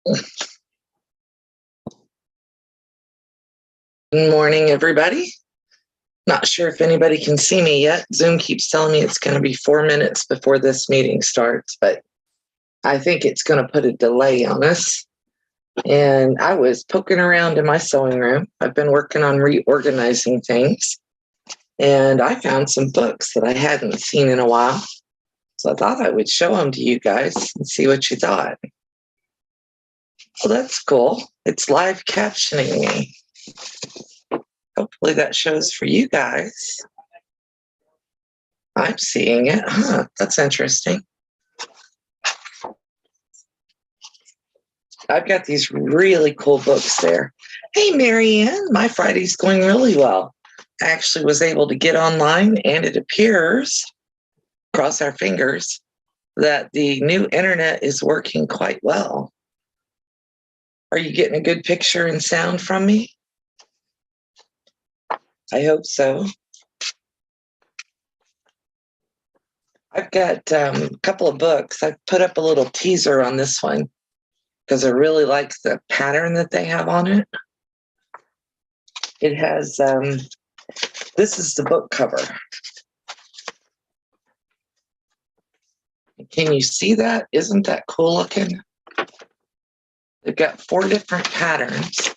Good morning, everybody. Not sure if anybody can see me yet. Zoom keeps telling me it's going to be 4 minutes before this meeting starts, but I think it's going to put a delay on us. And I was poking around in my sewing room. I've been working on reorganizing things, and I found some books that I hadn't seen in a while. So I thought I would show them to you guys and see what you thought. Well, that's cool. It's live captioning me. Hopefully that shows for you guys. I'm seeing it. That's interesting. I've got these really cool books there. Hey, Marianne, my Friday's going really well. I actually was able to get online, and it appears, cross our fingers, that the new internet is working quite well. Are you getting a good picture and sound from me? I hope so. I've got a couple of books. I've put up a little teaser on this one because I really like the pattern that they have on it. It has, this is the book cover. Can you see that? Isn't that cool looking? They've got 4 different patterns.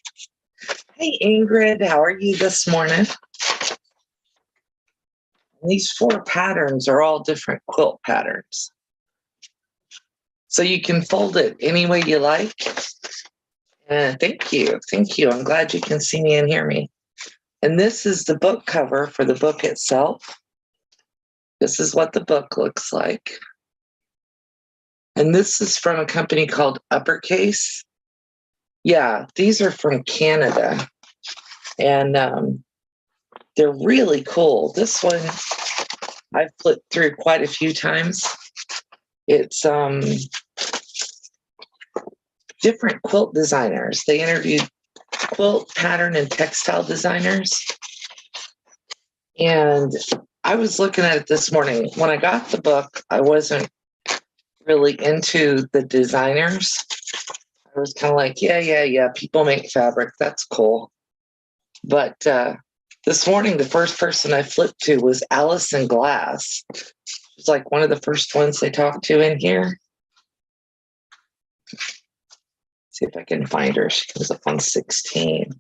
Hey, Ingrid, how are you this morning? And these 4 patterns are all different quilt patterns. So you can fold it any way you like. And thank you. Thank you. I'm glad you can see me and hear me. And this is the book cover for the book itself. This is what the book looks like. And this is from a company called Uppercase. Yeah, these are from Canada. And they're really cool. This one I've flipped through quite a few times. It's different quilt designers. They interviewed quilt, pattern, and textile designers. And I was looking at it this morning. When I got the book, I wasn't really into the designers. I was kind of like, yeah, people make fabric. That's cool. But this morning, the first person I flipped to was Allison Glass. She's like one of the first ones they talked to in here. See if I can find her. She comes up on 16.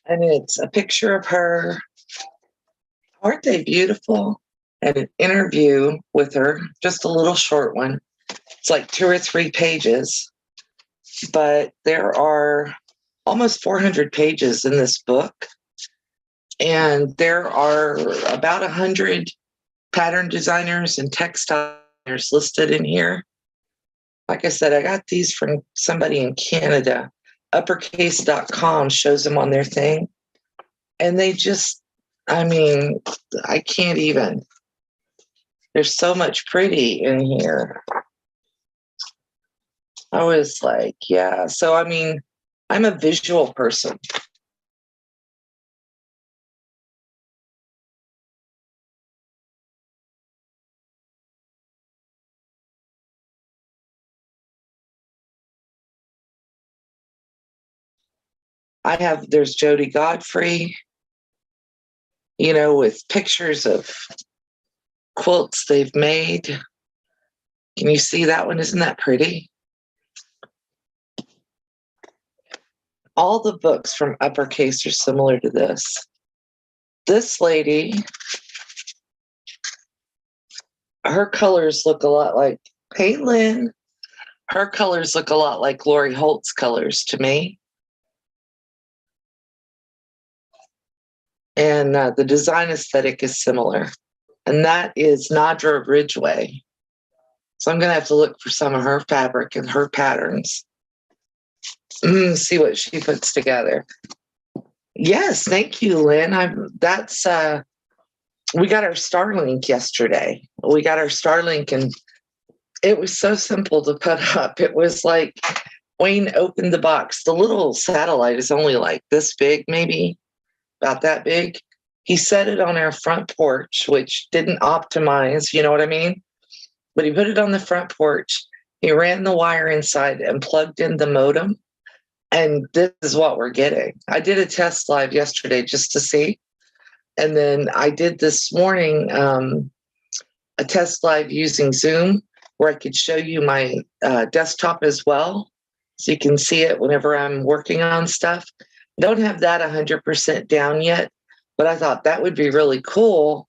And it's a picture of her. Aren't they beautiful? And an interview with her, just a little short one. It's like 2 or 3 pages. But there are almost 400 pages in this book. And there are about 100 pattern designers and textile designers listed in here. Like I said, I got these from somebody in Canada. Uppercase.com shows them on their thing. And they just, I can't even. There's so much pretty in here. I was like, yeah. So, I'm a visual person. There's Jody Godfrey, with pictures of quilts they've made. Can you see that one? Isn't that pretty? All the books from Uppercase are similar to this. This lady, her colors look a lot like, hey, Lynn. Her colors look a lot like Lori Holt's colors to me. And the design aesthetic is similar. And that is Nadra Ridgway. So I'm going to have to look for some of her fabric and her patterns. See what she puts together. Yes, thank you, Lynn. We got our Starlink yesterday. We got our Starlink, and it was so simple to put up. It was like Wayne opened the box. The little satellite is only like this big, maybe about that big. He set it on our front porch, which didn't optimize, you know what I mean? But he put it on the front porch, He ran the wire inside and plugged in the modem. And this is what we're getting. I did a test live yesterday just to see. And then I did this morning a test live using Zoom where I could show you my desktop as well. So you can see it whenever I'm working on stuff. I don't have that 100% down yet, but I thought that would be really cool.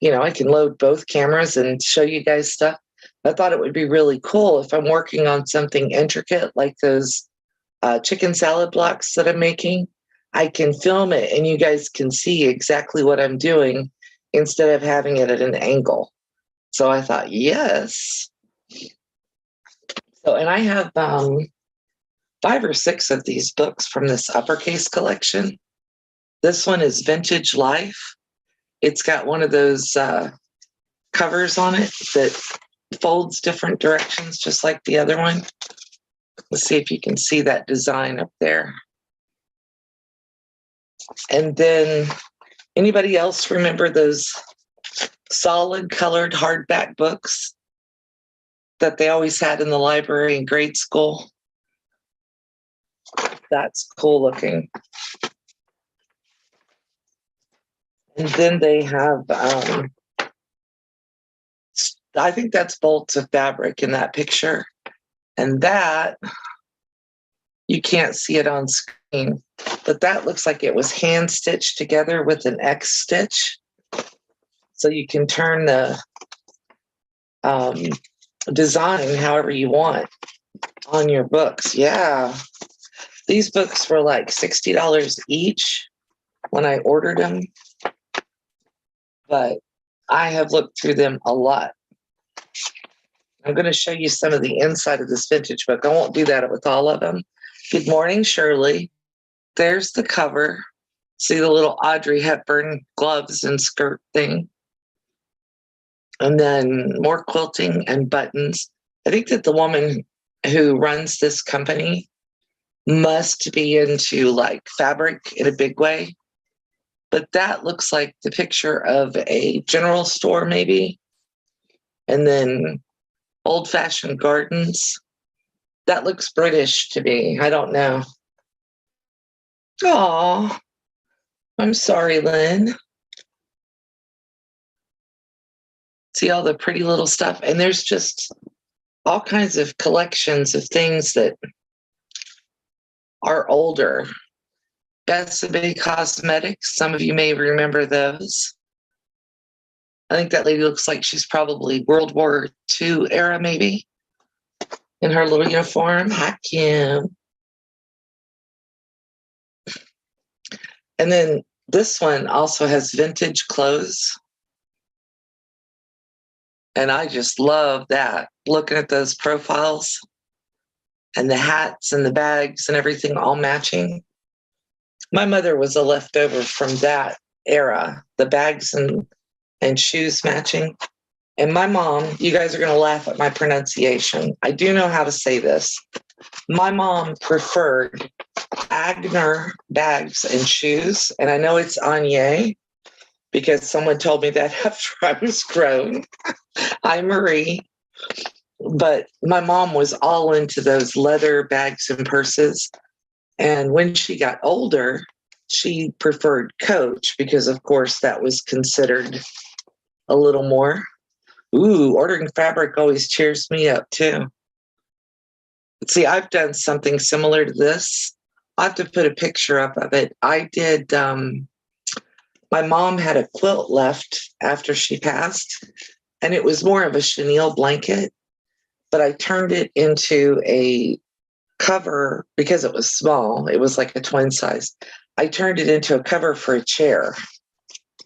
You know, I can load both cameras and show you guys stuff. I thought it would be really cool if I'm working on something intricate like those chicken salad blocks that I'm making. I can film it and you guys can see exactly what I'm doing instead of having it at an angle. So I thought, yes. So, and I have 5 or 6 of these books from this uppercase collection. This one is Vintage Life. It's got one of those covers on it that folds different directions, just like the other one. Let's see if you can see that design up there. And then anybody else remember those solid colored hardback books that they always had in the library in grade school? That's cool looking. And then they have, I think that's bolts of fabric in that picture. And that, you can't see it on screen, but that looks like it was hand stitched together with an X stitch. So you can turn the design however you want on your books. Yeah. These books were like $60 each when I ordered them, but I have looked through them a lot. I'm going to show you some of the inside of this vintage book. I won't do that with all of them. Good morning, Shirley. There's the cover. See the little Audrey Hepburn gloves and skirt thing. And then more quilting and buttons. I think that the woman who runs this company must be into like fabric in a big way. But that looks like the picture of a general store maybe. And then old-fashioned gardens. That looks British to me. I don't know. Oh, I'm sorry, Lynn. See all the pretty little stuff. And there's just all kinds of collections of things that are older. Bessabé Cosmetics. Some of you may remember those. I think that lady looks like she's probably World War II era, maybe, in her little uniform. Hi, Kim. And then this one also has vintage clothes. And I just love that, looking at those profiles and the hats and the bags and everything all matching. My mother was a leftover from that era, the bags and shoes matching. And my mom, you guys are going to laugh at my pronunciation. I do know how to say this. My mom preferred Agner bags and shoes. And I know it's Anye because someone told me that after I was grown. Hi, Marie. But my mom was all into those leather bags and purses. And when she got older, she preferred Coach because, of course, that was considered a little more. Ooh, ordering fabric always cheers me up, too. See, I've done something similar to this. I'll have to put a picture up of it. I did, my mom had a quilt left after she passed, and it was more of a chenille blanket, but I turned it into a cover because it was small. It was like a twin size. I turned it into a cover for a chair,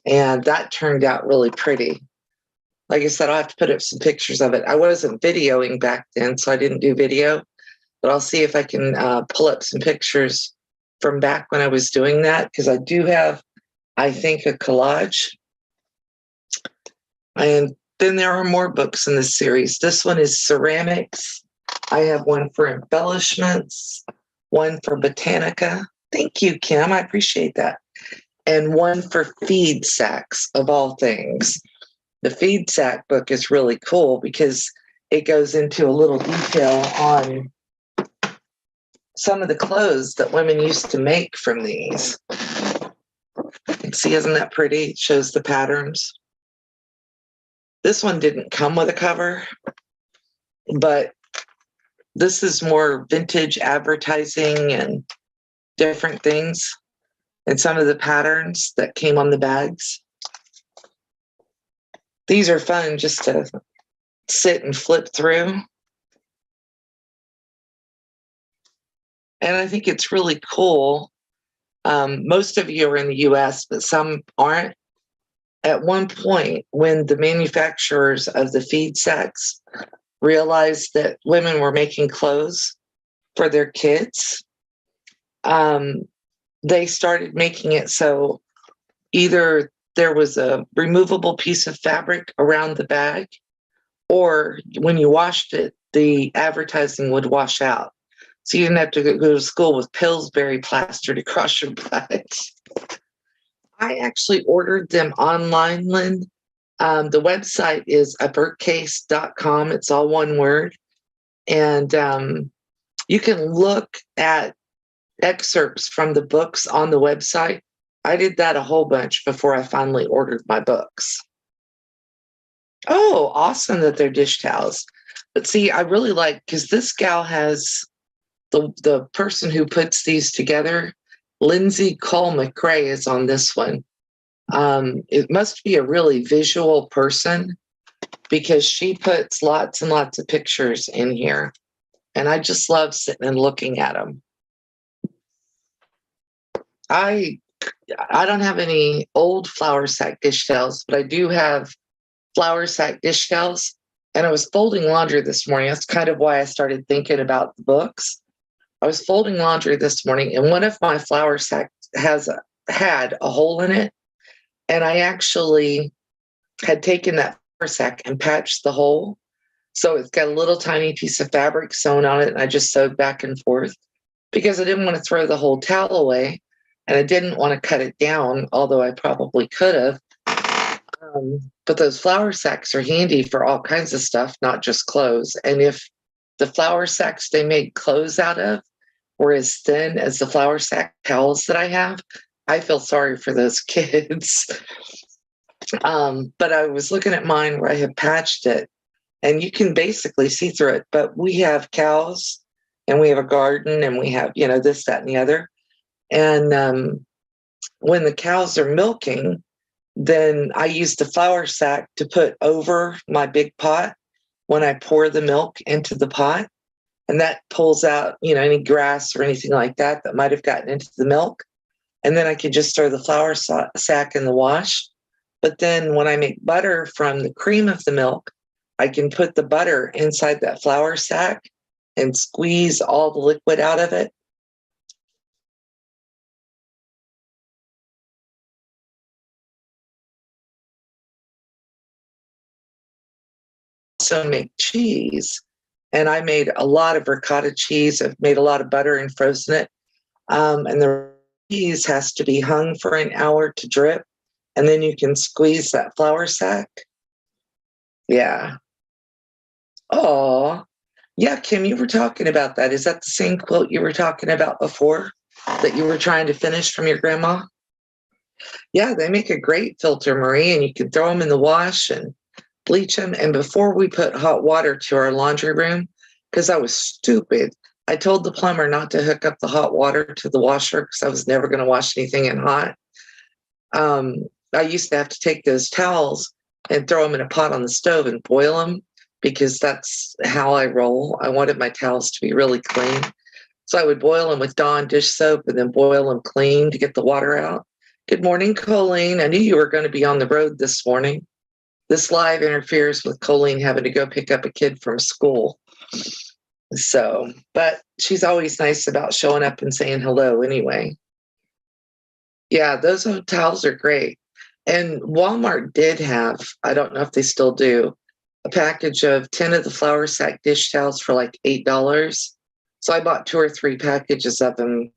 and that turned out really pretty. Like I said, I'll have to put up some pictures of it. I wasn't videoing back then, so I didn't do video, but I'll see if I can pull up some pictures from back when I was doing that, because I do have, I think, a collage. And then there are more books in this series. This one is ceramics. I have one for embellishments, one for botanica. Thank you, Kim. I appreciate that. And one for feed sacks, of all things. The feed sack book is really cool because it goes into a little detail on some of the clothes that women used to make from these. See, isn't that pretty? It shows the patterns. This one didn't come with a cover, but this is more vintage advertising and different things, and some of the patterns that came on the bags. These are fun just to sit and flip through. And I think it's really cool. Most of you are in the US, but some aren't. At one point, when the manufacturers of the feed sacks realized that women were making clothes for their kids, they started making it so either there was a removable piece of fabric around the bag, or when you washed it, the advertising would wash out. So you didn't have to go to school with Pillsbury plastered across your butt. I actually ordered them online, Lynn. The website is uppercase.com. It's all one word. And you can look at excerpts from the books on the website. I did that a whole bunch before I finally ordered my books. Oh, awesome that they're dish towels. But see, I really like, because this gal has the person who puts these together, Lindsay Cole McRae, is on this one. It must be a really visual person, because she puts lots and lots of pictures in here. And I just love sitting and looking at them. I don't have any old flour sack dish towels, but I do have flour sack dish towels. And I was folding laundry this morning. That's kind of why I started thinking about the books. I was folding laundry this morning, and one of my flour sacks had a hole in it. And I actually had taken that flour sack and patched the hole. So it's got a little tiny piece of fabric sewn on it, and I just sewed back and forth because I didn't want to throw the whole towel away, and I didn't want to cut it down, although I probably could have. But those flour sacks are handy for all kinds of stuff, not just clothes. And if the flour sacks they made clothes out of were as thin as the flour sack towels that I have, I feel sorry for those kids. But I was looking at mine where I had patched it, and you can basically see through it. But we have cows, and we have a garden, and we have, this, that, and the other. And when the cows are milking, then I use the flour sack to put over my big pot when I pour the milk into the pot. And that pulls out, any grass or anything like that might have gotten into the milk. And then I can just throw the flour sack in the wash. But then when I make butter from the cream of the milk, I can put the butter inside that flour sack and squeeze all the liquid out of it. Also make cheese. And I made a lot of ricotta cheese. I've made a lot of butter and frozen it. And the cheese has to be hung for an hour to drip. And then you can squeeze that flour sack. Yeah. Oh, yeah, Kim, you were talking about that. Is that the same quilt you were talking about before that you were trying to finish from your grandma? Yeah, they make a great filter, Marie, and you can throw them in the wash and bleach them. And before we put hot water to our laundry room, because I was stupid, I told the plumber not to hook up the hot water to the washer because I was never going to wash anything in hot. I used to have to take those towels and throw them in a pot on the stove and boil them, because that's how I roll. I wanted my towels to be really clean. So I would boil them with Dawn dish soap and then boil them clean to get the water out. Good morning, Colleen. I knew you were going to be on the road this morning. This live interferes with Colleen having to go pick up a kid from school. So, but she's always nice about showing up and saying hello anyway. Yeah, those towels are great. And Walmart did have, I don't know if they still do, a package of 10 of the flour sack dish towels for like $8. So I bought 2 or 3 packages of them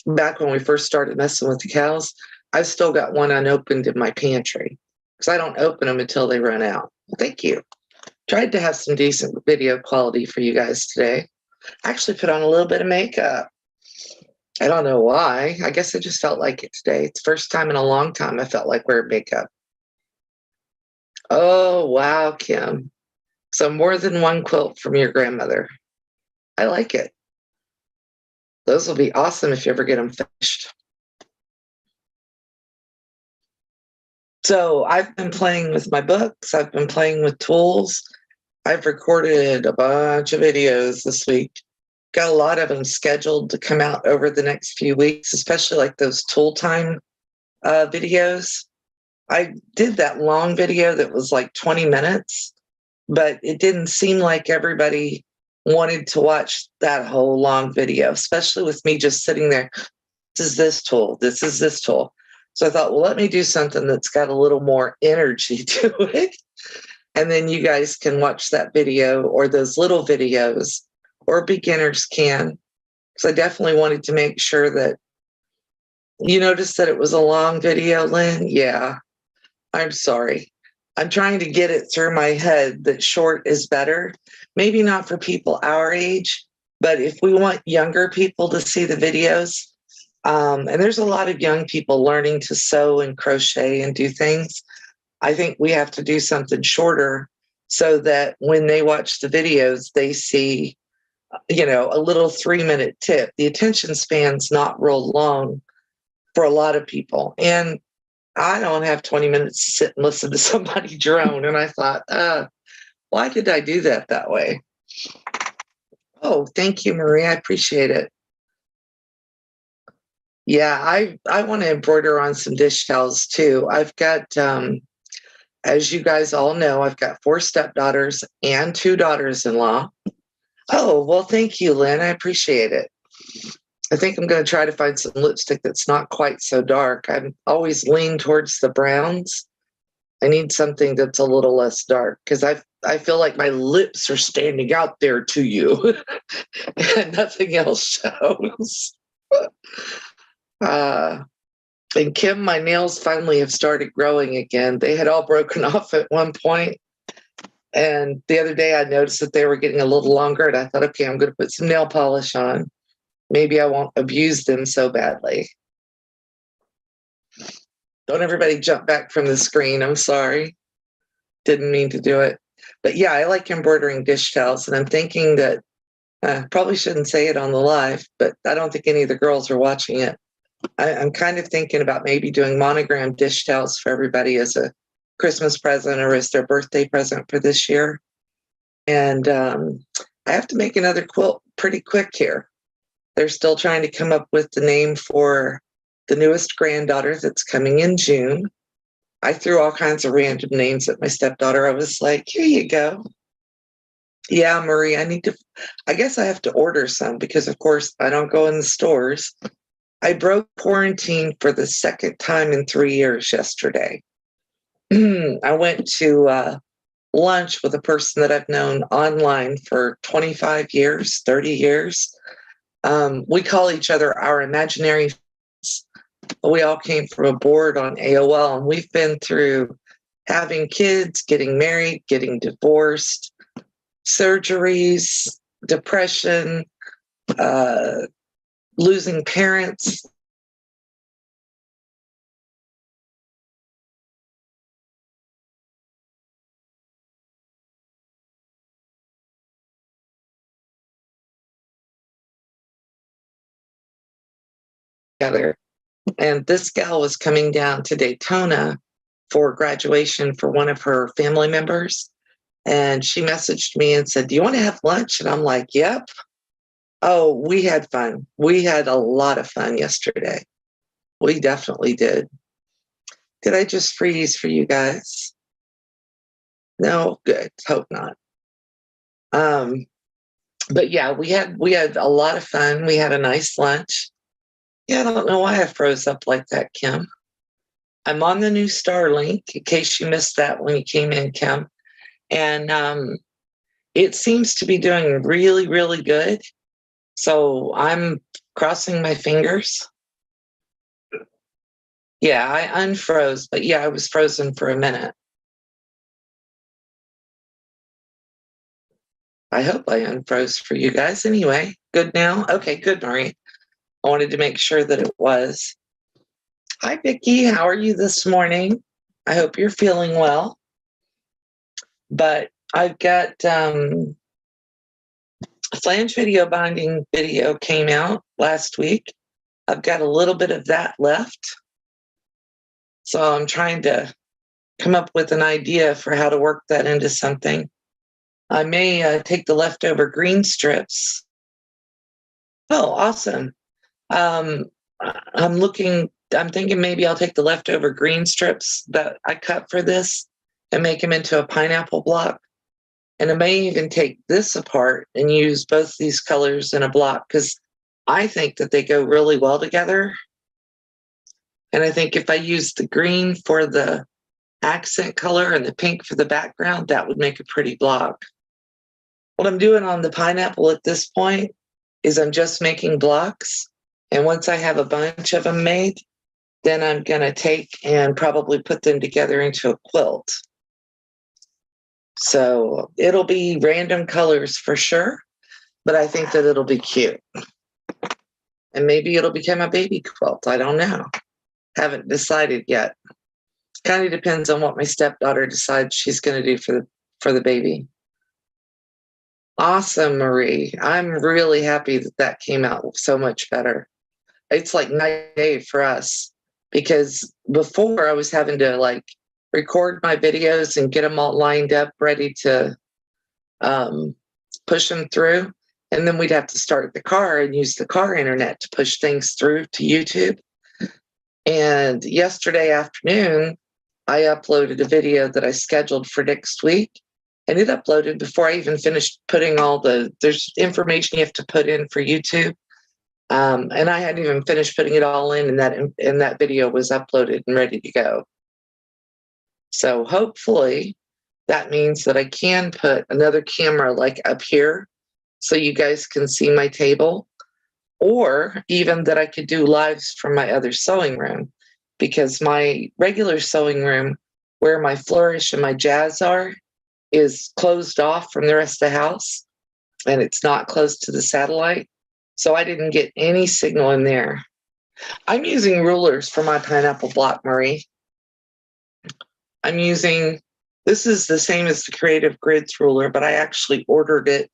back when we first started messing with the cows. I've still got one unopened in my pantry because I don't open them until they run out. Well, thank you. Tried to have some decent video quality for you guys today. I actually put on a little bit of makeup. I don't know why. I guess I just felt like it today. It's the first time in a long time I felt like wearing makeup. Oh, wow, Kim. So more than one quilt from your grandmother. I like it. Those will be awesome if you ever get them finished. So I've been playing with my books. I've been playing with tools. I've recorded a bunch of videos this week. Got a lot of them scheduled to come out over the next few weeks, especially like those tool time videos. I did that long video that was like 20 minutes, but it didn't seem like everybody wanted to watch that whole long video, especially with me just sitting there. This is this tool. This is this tool. So I thought, well, let me do something that's got a little more energy to it. And then you guys can watch that video or those little videos, or beginners can. So I definitely wanted to make sure that you noticed that it was a long video, Lynn. Yeah, I'm sorry. I'm trying to get it through my head that short is better. Maybe not for people our age, but if we want younger people to see the videos, and there's a lot of young people learning to sew and crochet and do things, I think we have to do something shorter so that when they watch the videos, they see, a little 3-minute tip. The attention span's not real long for a lot of people. And I don't have 20 minutes to sit and listen to somebody drone. And I thought, why did I do that way? Oh, thank you, Marie. I appreciate it. Yeah, I want to embroider on some dish towels too. I've got, as you guys all know, I've got 4 stepdaughters and 2 daughters-in-law. Oh, well, thank you, Lynn. I appreciate it. I think I'm going to try to find some lipstick that's not quite so dark. I'm always lean towards the browns. I need something that's a little less dark because I feel like my lips are standing out there to you and nothing else shows. And Kim, my nails finally have started growing again. They had all broken off at one point. And the other day I noticed that they were getting a little longer, and I thought, okay, I'm going to put some nail polish on. Maybe I won't abuse them so badly. Don't everybody jump back from the screen. I'm sorry. Didn't mean to do it. But yeah, I like embroidering dish towels, and I'm thinking that probably shouldn't say it on the live, but I don't think any of the girls are watching it. I'm kind of thinking about maybe doing monogram dish towels for everybody as a Christmas present or as their birthday present for this year. And I have to make another quilt pretty quick here. They're still trying to come up with the name for the newest granddaughter that's coming in June. I threw all kinds of random names at my stepdaughter. I was like, here you go. Yeah, Marie, I guess I have to order some because, of course, I don't go in the stores. I broke quarantine for the second time in 3 years yesterday. I went to lunch with a person that I've known online for 25 years, 30 years. We call each other our imaginary friends. We all came from a board on AOL, and we've been through having kids, getting married, getting divorced, surgeries, depression, losing parents. Together. And this gal was coming down to Daytona for graduation for one of her family members. And she messaged me and said, do you want to have lunch? And I'm like, yep. Oh, we had fun. We had a lot of fun yesterday. We definitely did. Did I just freeze for you guys? No, good. Hope not. But yeah, we had a lot of fun. We had a nice lunch. Yeah, I don't know why I froze up like that, Kim. I'm on the new Starlink, in case you missed that when you came in, Kim. And it seems to be doing really, really good. So I'm crossing my fingers. Yeah, I unfroze, but yeah, I was frozen for a minute. I hope I unfroze for you guys. Anyway, good now? Okay, good, Marie. I wanted to make sure that it was. Hi, Vicki. How are you this morning? I hope you're feeling well. But I've got flange video binding video came out last week. I've got a little bit of that left. So I'm trying to come up with an idea for how to work that into something. I may take the leftover green strips. Oh, awesome. I'm thinking maybe I'll take the leftover green strips that I cut for this and make them into a pineapple block. And I may even take this apart and use both these colors in a block because I think that they go really well together. And I think if I use the green for the accent color and the pink for the background, that would make a pretty block. What I'm doing on the pineapple at this point is I'm just making blocks. And once I have a bunch of them made, then I'm going to take and probably put them together into a quilt. So it'll be random colors for sure, but I think that it'll be cute. And maybe it'll become a baby quilt. I don't know. Haven't decided yet. Kind of depends on what my stepdaughter decides she's going to do for the baby. Awesome, Marie. I'm really happy that came out so much better. It's like night and day for us because before I was having to record my videos and get them all lined up, ready to push them through. And then we'd have to start the car and use the car internet to push things through to YouTube. And yesterday afternoon, I uploaded a video that I scheduled for next week. And it uploaded before I even finished putting there's information you have to put in for YouTube. And I hadn't even finished putting it all in, and that video was uploaded and ready to go. So hopefully that means that I can put another camera up here so you guys can see my table, or even that I could do lives from my other sewing room, because my regular sewing room where my flourish and my jazz are is closed off from the rest of the house, and it's not close to the satellite. So I didn't get any signal in there. I'm using rulers for my pineapple block, Marie. This is the same as the Creative Grids ruler, but I actually ordered it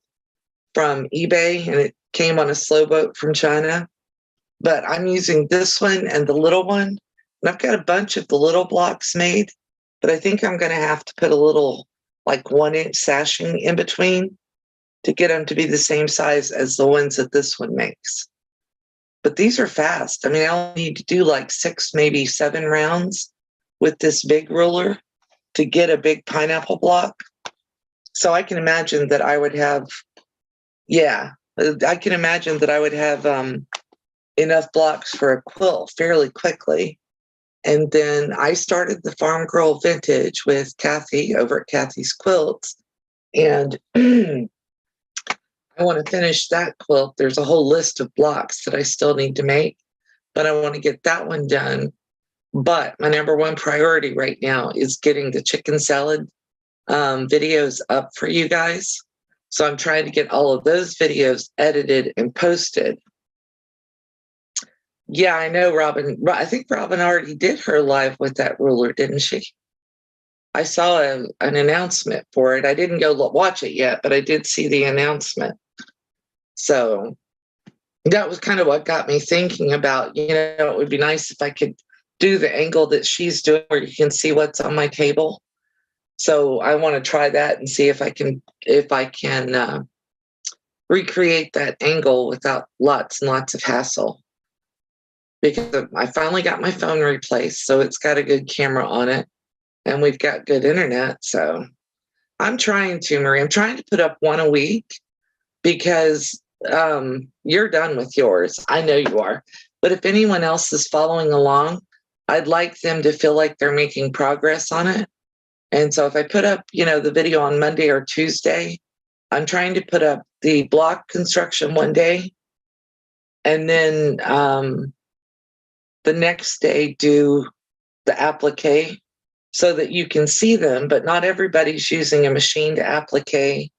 from eBay and it came on a slow boat from China. But I'm using this one and the little one. And I've got a bunch of the little blocks made, but I think I'm going to have to put a little 1-inch sashing in between to get them to be the same size as the ones that this one makes. But these are fast. I mean, I'll need to do 6, maybe 7 rounds with this big ruler to get a big pineapple block. So I can imagine that I would have, enough blocks for a quilt fairly quickly. And then I started the Farm Girl Vintage with Kathy over at Kathy's Quilts. And I want to finish that quilt. There's a whole list of blocks that I still need to make, but I want to get that one done. But my number one priority right now is getting the chicken salad videos up for you guys. So I'm trying to get all of those videos edited and posted. Yeah, I know, Robin. I think Robin already did her live with that ruler, didn't she? I saw an announcement for it. I didn't go watch it yet, but I did see the announcement. So that was kind of what got me thinking about, it would be nice if I could do the angle that she's doing where you can see what's on my table. So I want to try that and see if I can recreate that angle without lots and lots of hassle. Because I finally got my phone replaced, so it's got a good camera on it, and we've got good internet. So I'm trying to, Marie. I'm trying to put up one a week because you're done with yours. I know you are. But if anyone else is following along, I'd like them to feel like they're making progress on it. And so if I put up, the video on Monday or Tuesday, I'm trying to put up the block construction one day, and then the next day do the applique so that you can see them, but not everybody's using a machine to applique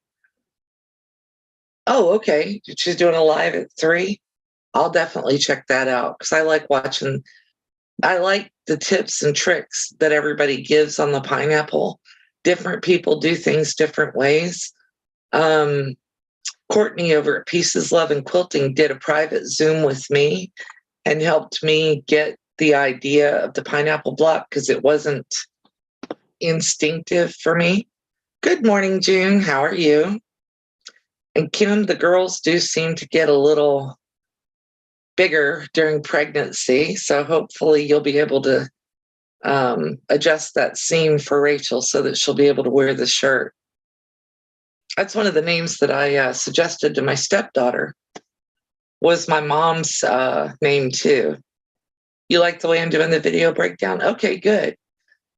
Oh, okay. She's doing a live at 3. I'll definitely check that out because I like watching. I like the tips and tricks that everybody gives on the pineapple. Different people do things different ways. Um, Courtney over at Pieces, Love, and Quilting did a private Zoom with me and helped me get the idea of the pineapple block because it wasn't instinctive for me. Good morning, June. How are you? And Kim, the girls do seem to get a little bigger during pregnancy. So hopefully you'll be able to adjust that seam for Rachel so that she'll be able to wear the shirt. That's one of the names that I suggested to my stepdaughter was my mom's name too. You like the way I'm doing the video breakdown? Okay, good.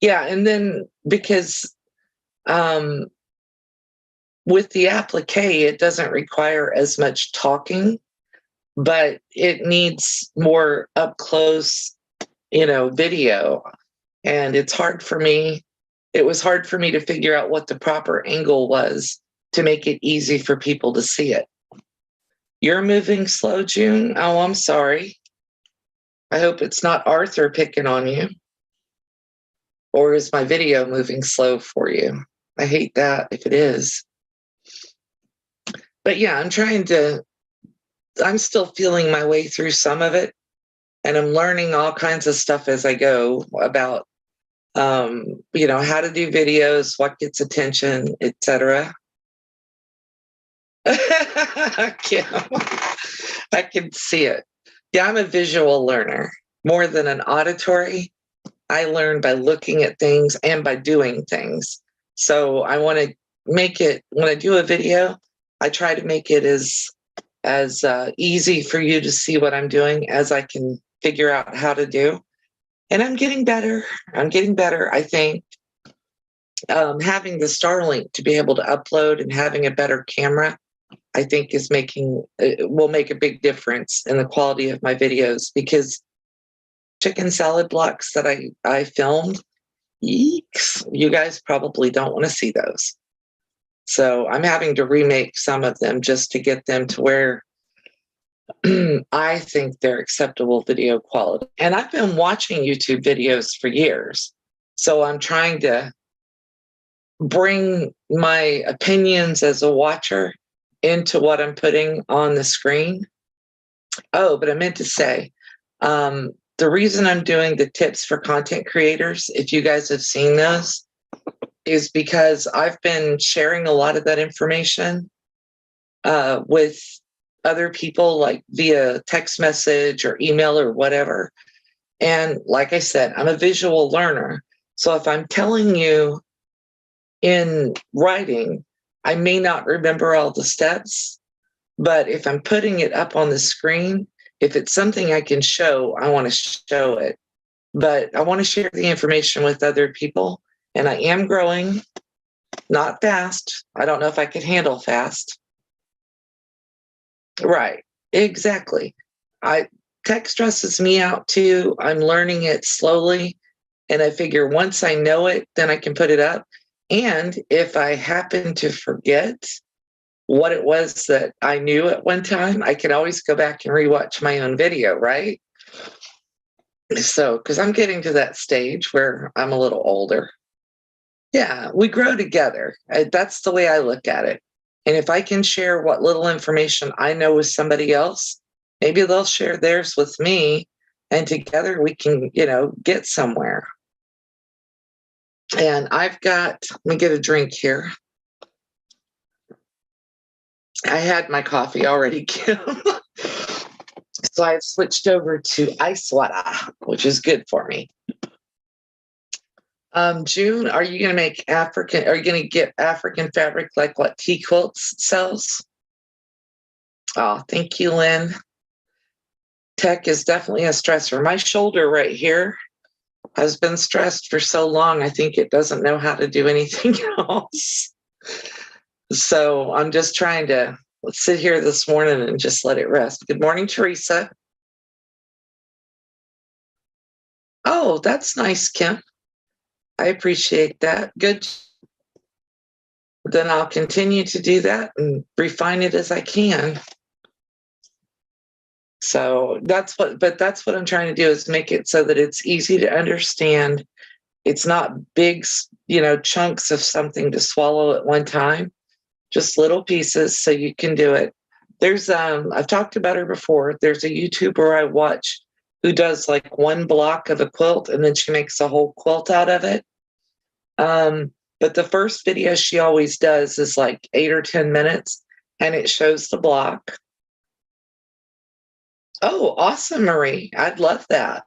Yeah, and then because um, with the applique, it doesn't require as much talking, but it needs more up close, video. And it's hard for me. It was hard for me to figure out what the proper angle was to make it easy for people to see it. You're moving slow, June? Oh, I'm sorry. I hope it's not Arthur picking on you. Or is my video moving slow for you? I hate that if it is. But yeah, I'm still feeling my way through some of it. And I'm learning all kinds of stuff as I go about, how to do videos, what gets attention, etc. Kim, I can see it. Yeah, I'm a visual learner more than an auditory. I learn by looking at things and by doing things. So I want to make it, when I do a video, I try to make it as easy for you to see what I'm doing as I can figure out how to do. And I'm getting better. I think having the Starlink to be able to upload and having a better camera, I think will make a big difference in the quality of my videos because chicken salad blocks that I filmed, yeeks, you guys probably don't want to see those. So I'm having to remake some of them just to get them to where I think they're acceptable video quality. And I've been watching YouTube videos for years. So I'm trying to bring my opinions as a watcher into what I'm putting on the screen. Oh, but I meant to say, the reason I'm doing the tips for content creators, if you guys have seen those, is because I've been sharing a lot of that information with other people, like via text message or email or whatever. And like I said, I'm a visual learner. So if I'm telling you in writing, I may not remember all the steps, but if I'm putting it up on the screen, if it's something I can show, I want to show it. But I want to share the information with other people. And I am growing, not fast. I don't know if I could handle fast. Right. Exactly. Tech stresses me out too. I'm learning it slowly. And I figure once I know it, then I can put it up. And if I happen to forget what it was that I knew at one time, I can always go back and rewatch my own video, right? So, because I'm getting to that stage where I'm a little older. Yeah, we grow together. That's the way I look at it. And if I can share what little information I know with somebody else, maybe they'll share theirs with me, and together we can, get somewhere. And let me get a drink here. I had my coffee already, Kim. So I've switched over to ice water, which is good for me. June, are you going to get African fabric like what Tea Quilts sells? Oh, thank you, Lynn. Tech is definitely a stressor. My shoulder right here has been stressed for so long, I think it doesn't know how to do anything else. So I'm just trying to sit here this morning and just let it rest. Good morning, Teresa. Oh, that's nice, Kim. I appreciate that. Good. then I'll continue to do that and refine it as I can. So that's what I'm trying to do, is make it so that it's easy to understand. It's not big, chunks of something to swallow at one time, just little pieces so you can do it. There's, I've talked about her before. There's a YouTuber I watch who does like one block of a quilt and then she makes a whole quilt out of it. But the first video she always does is like 8 or 10 minutes and it shows the block. Oh, awesome, Marie. I'd love that.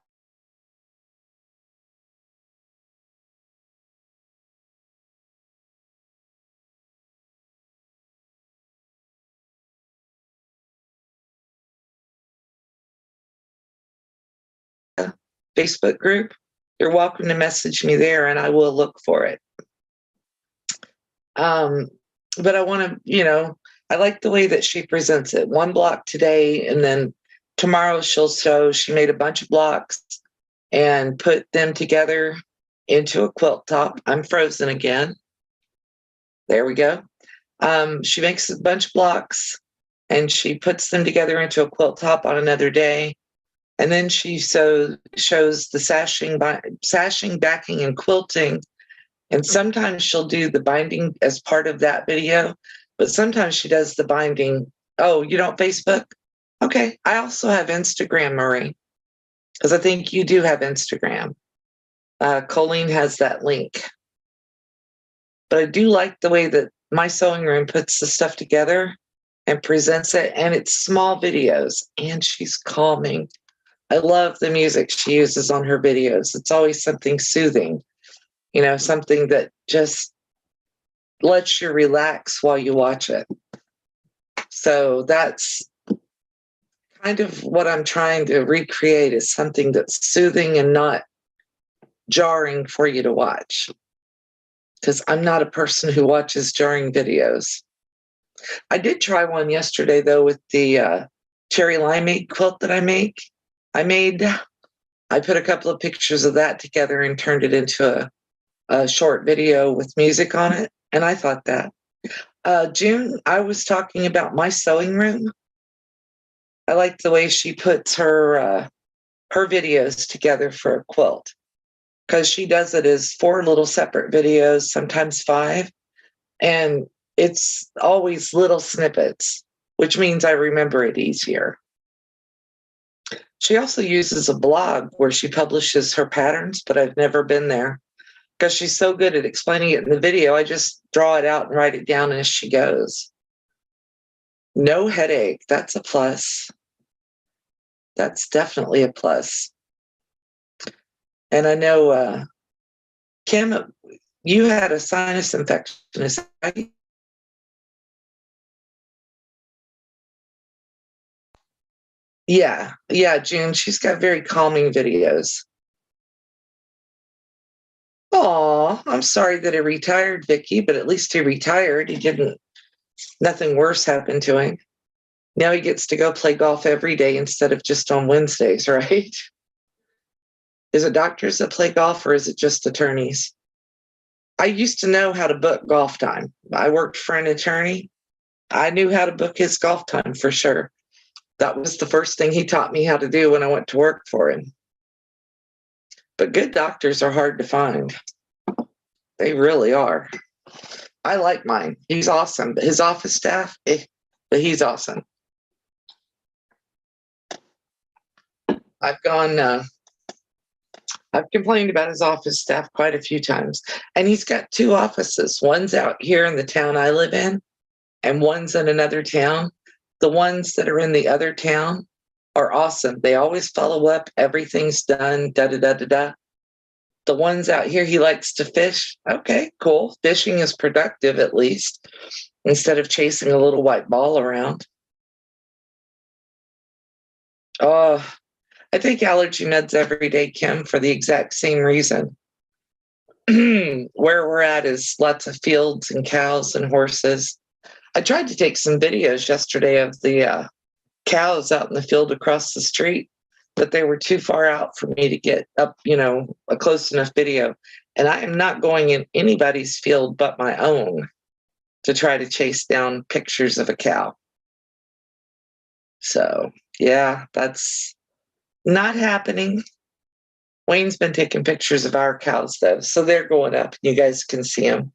Facebook group, you're welcome to message me there and I will look for it. But I want to, I like the way that she presents it. One block today, and then tomorrow she'll show she made a bunch of blocks and put them together into a quilt top. I'm frozen again. There we go. She makes a bunch of blocks and she puts them together into a quilt top on another day. And then she shows the sashing, backing, and quilting. And sometimes she'll do the binding as part of that video, but sometimes she does the binding. Oh, you don't Facebook? Okay. I also have Instagram, Marie, because I think you do have Instagram. Colleen has that link. But I do like the way that My Sewing Room puts the stuff together and presents it, and it's small videos, and she's calming. I love the music she uses on her videos. It's always something soothing, something that just lets you relax while you watch it. So that's kind of what I'm trying to recreate, is something that's soothing and not jarring for you to watch. Because I'm not a person who watches jarring videos. I did try one yesterday, though, with the cherry limeade quilt that I make. I put a couple of pictures of that together and turned it into a short video with music on it. And I thought that. June, I was talking about My Sewing Room. I like the way she puts her videos together for a quilt, because she does it as 4 little separate videos, sometimes 5. And it's always little snippets, which means I remember it easier. She also uses a blog where she publishes her patterns, but I've never been there because she's so good at explaining it in the video. I just draw it out and write it down as she goes. No headache. That's a plus. That's definitely a plus. And I know, Kim, you had a sinus infection, is that right? Yeah, June. She's got very calming videos. Oh, I'm sorry that he retired, Vicky, but at least he retired. He didn't, nothing worse happened to him. Now he gets to go play golf every day instead of just on Wednesdays, right? Is it doctors that play golf or is it just attorneys? I used to know how to book golf time. I worked for an attorney. I knew how to book his golf time for sure. That was the first thing he taught me how to do when I went to work for him. But good doctors are hard to find. They really are. I like mine. He's awesome. But his office staff, but he's awesome. I've complained about his office staff quite a few times. And he's got 2 offices. One's out here in the town I live in, and one's in another town. The ones that are in the other town are awesome. They always follow up. Everything's done, da-da-da-da-da. The ones out here, he likes to fish. Okay, cool. Fishing is productive, at least, instead of chasing a little white ball around. Oh, I take allergy meds every day, Kim, for the exact same reason. Where we're at is lots of fields and cows and horses. I tried to take some videos yesterday of the cows out in the field across the street, but they were too far out for me to get up, a close enough video. And I am not going in anybody's field but my own. to try to chase down pictures of a cow. So, yeah, that's not happening. Wayne's been taking pictures of our cows, though, so they're going up. You guys can see them.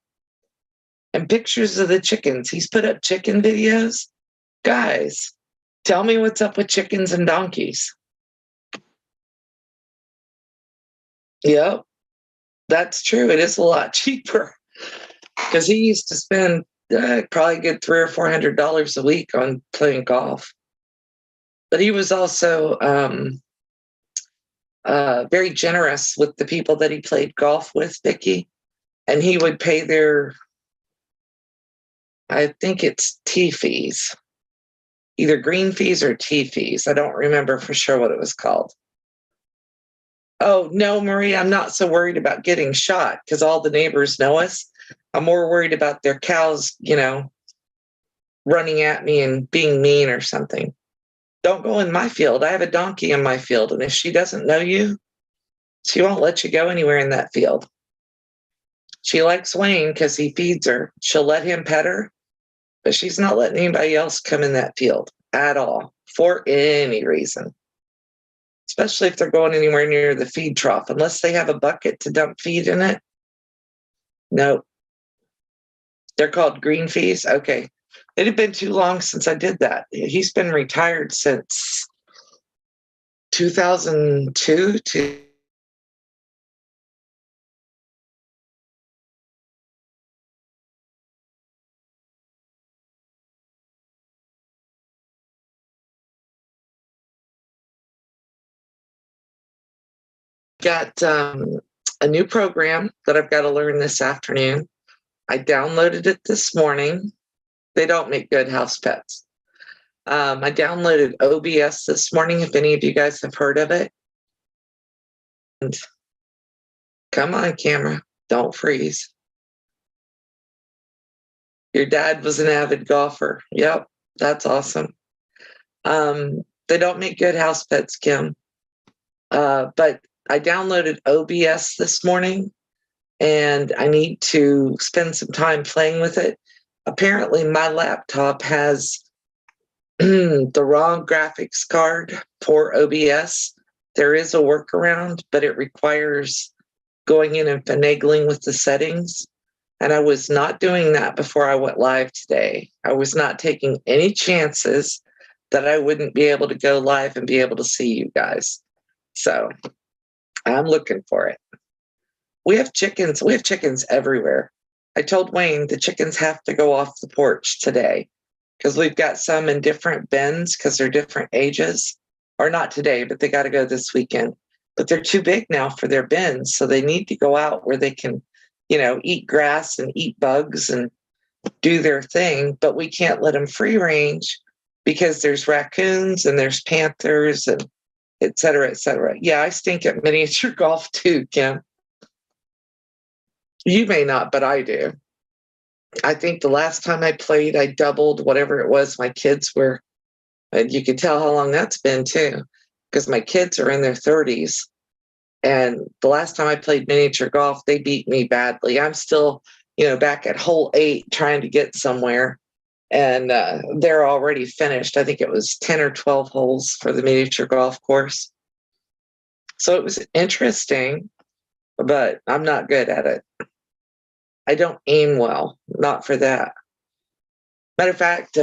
And pictures of the chickens. He's put up chicken videos. Guys, tell me what's up with chickens and donkeys. Yep, that's true. It is a lot cheaper because he used to spend probably a good $300 or $400 a week on playing golf. But he was also very generous with the people that he played golf with, Vicky. And he would pay their, I think it's tee fees, either green fees or tee fees. I don't remember for sure what it was called. Oh, no, Marie, I'm not so worried about getting shot because all the neighbors know us. I'm more worried about their cows, running at me and being mean or something. Don't go in my field. I have a donkey in my field. And if she doesn't know you, she won't let you go anywhere in that field. She likes Wayne because he feeds her. She'll let him pet her, but she's not letting anybody else come in that field at all for any reason, especially if they're going anywhere near the feed trough, unless they have a bucket to dump feed in it. No. They're called green fees? Okay. It had been too long since I did that. He's been retired since 2002 to got a new program that I've got to learn this afternoon. I downloaded it this morning. They don't make good house pets. I downloaded OBS this morning, if any of you guys have heard of it. And come on, camera, don't freeze. Your dad was an avid golfer. Yep, that's awesome. They don't make good house pets, Kim. But I downloaded OBS this morning, and I need to spend some time playing with it. Apparently, my laptop has the wrong graphics card for OBS. There is a workaround, but it requires going in and finagling with the settings. And I was not doing that before I went live today. I was not taking any chances that I wouldn't be able to go live and be able to see you guys. So I'm looking for it. We have chickens. We have chickens everywhere. I told Wayne the chickens have to go off the porch today because we've got some in different bins because they're different ages. Or not today, but they got to go this weekend. But they're too big now for their bins, so they need to go out where they can, eat grass and eat bugs and do their thing. But we can't let them free range because there's raccoons and there's panthers and et cetera, et cetera. Yeah, I stink at miniature golf too, Kim. You may not, but I do. I think the last time I played, I doubled whatever it was my kids were. And you can tell how long that's been too, because my kids are in their 30s. And the last time I played miniature golf, they beat me badly. I'm still, back at hole 8 trying to get somewhere. And they're already finished. I think it was 10 or 12 holes for the miniature golf course. So it was interesting, but I'm not good at it. I don't aim well, not for that. Matter of fact,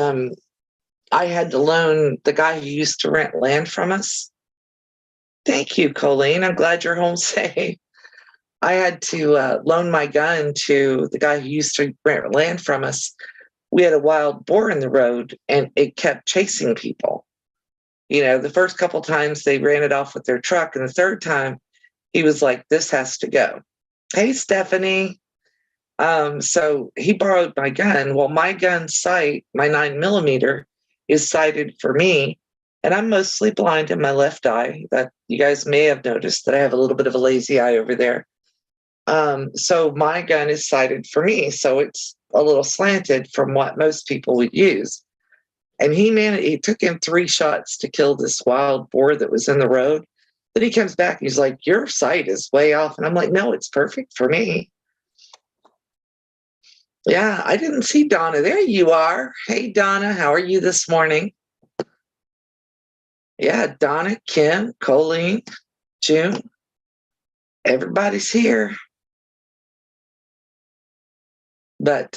I had to loan the guy who used to rent land from us. Thank you, Colleen. I'm glad you're home safe. I had to loan my gun to the guy who used to rent land from us. We had a wild boar in the road, and it kept chasing people. The first couple times they ran it off with their truck, and the third time he was like, "This has to go." Hey, Stephanie. So he borrowed my gun. Well, my gun sight, my 9mm, is sighted for me, and I'm mostly blind in my left eye. That you guys may have noticed that I have a little bit of a lazy eye over there. So my gun is sighted for me, so it's a little slanted from what most people would use. And it took him 3 shots to kill this wild boar that was in the road. Then he comes back and he's like, "Your sight is way off," and I'm like, "No, it's perfect for me." Yeah, I didn't see Donna. There you are. Hey, Donna, how are you this morning? Yeah, Donna, Kim, Colleen, June, everybody's here. But